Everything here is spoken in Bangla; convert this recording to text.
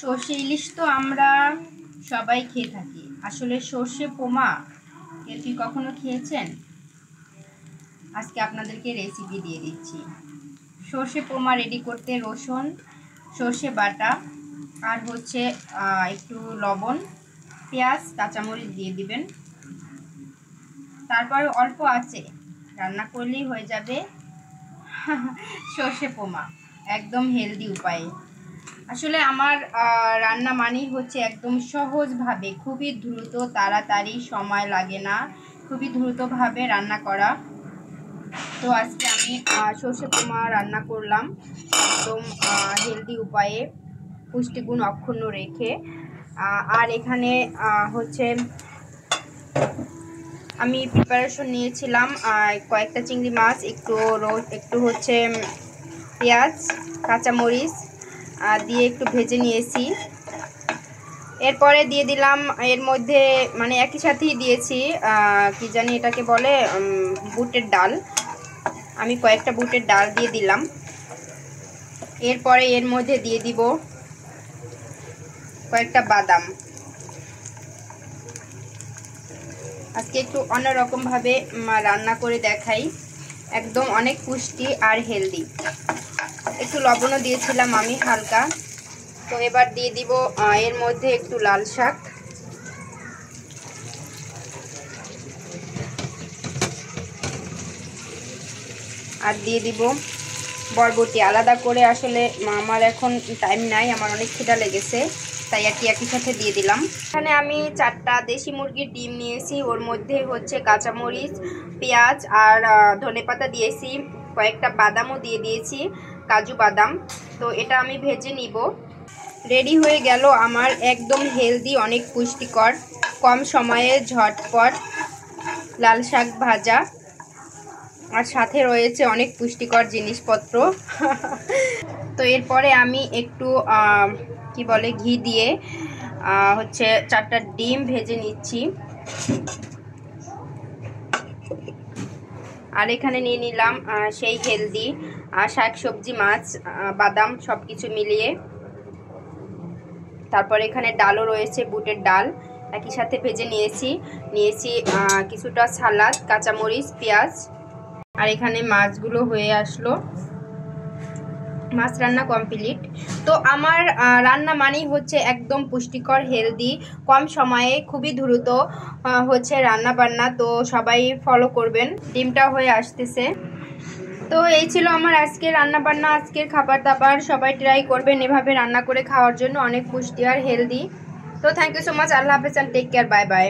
সর্ষে ইলিশ তো আমরা সবাই খেয়ে থাকি। আসলে সর্ষে পোমা কি কখনো খেয়েছেন? আজকে আপনাদেরকে রেসিপি দিয়ে দিচ্ছি। সর্ষে পোমা রেডি করতে রসুন, সর্ষে বাটা আর হচ্ছে একটু লবণ, পেঁয়াজ, কাঁচামরিচ দিয়ে দিবেন। তারপর অল্প আঁচে রান্না করলেই হয়ে যাবে সর্ষে পোমা, একদম হেলদি উপায়ে। আসলে আমার রান্না মানেই হচ্ছে একদম সহজভাবে, খুবই দ্রুত, তাড়াতাড়ি, সময় লাগে না, খুবই দ্রুতভাবে রান্না করা। তো আজকে আমি সর্ষে পোমা রান্না করলাম একদম হেলদি উপায়ে, পুষ্টিগুণ অক্ষুণ্ণ রেখে। আর এখানে হচ্ছে আমি প্রিপারেশন নিয়েছিলাম কয়েকটা চিংড়ি মাছ, একটু হচ্ছে পেঁয়াজ, কাঁচামরিচ দিয়ে একটু ভেজে নিয়েছি। এরপরে দিয়ে দিলাম এর মধ্যে, মানে একই সাথেই দিয়েছি কি জানি এটাকে বলে, বুটের ডাল। আমি কয়েকটা বুটের ডাল দিয়ে দিলাম। এরপরে এর মধ্যে দিয়ে দিব কয়েকটা বাদাম। আজকে একটু অন্যরকমভাবে রান্না করে দেখাই, একদম অনেক পুষ্টি আর হেলদি। একটু লবণও দিয়েছিলাম আমি হালকা। তো এবার দিয়ে দিব এর মধ্যে একটু লাল শাক, আর দিয়ে দিব বরবটি। আলাদা করে আসলে আমার এখন টাইম নাই, আমার অনেক খিদা লেগেছে, তাই আর কি একই সাথে দিয়ে দিলাম। এখানে আমি 4টা দেশি মুরগির ডিম নিয়েছি, ওর মধ্যে হচ্ছে কাঁচামরিচ, পেঁয়াজ আর ধনেপাতা দিয়েছি, কয়েকটা বাদামও দিয়ে দিয়েছি, কাজু বাদাম। তো এটা আমি ভেজে নিব। রেডি হয়ে গেল আমার একদম হেলদি, অনেক পুষ্টিকর, কম সময়ে ঝটপট লাল শাক ভাজা, আর সাথে রয়েছে অনেক পুষ্টিকর জিনিসপত্র। তো এরপরে আমি একটু কি বলে ঘি দিয়ে হচ্ছে 4টা ডিম ভেজে নিচ্ছি। আর এখানে নিয়ে নিলাম সেই হেলদি শাক সবজি, মাছ, বাদাম সব কিছু মিলিয়ে। তারপর এখানে ডালও রয়েছে, বুটের ডাল একই সাথে ভেজে নিয়েছি কিছুটা সালাদ, কাঁচামরিচ, পেঁয়াজ। আর এখানে মাছগুলো হয়ে আসলো, মাছ রান্না কমপ্লিট। তো আমার রান্না মানেই হচ্ছে একদম পুষ্টিকর, হেলদি, কম সময়ে, খুবই দ্রুত হচ্ছে রান্না বান্না। তো সবাই ফলো করবেন। ডিমটা হয়ে আসতেছে। তো এই ছিল আমার আজকের রান্না বান্না, আজকের খাবার দাবার। সবাই ট্রাই করবেন এভাবে রান্না করে খাওয়ার জন্য, অনেক পুষ্টি আর হেলদি। তো থ্যাংক ইউ সো মাচ। আল্লাহ হাফেজ, টেক কেয়ার, বাই বাই।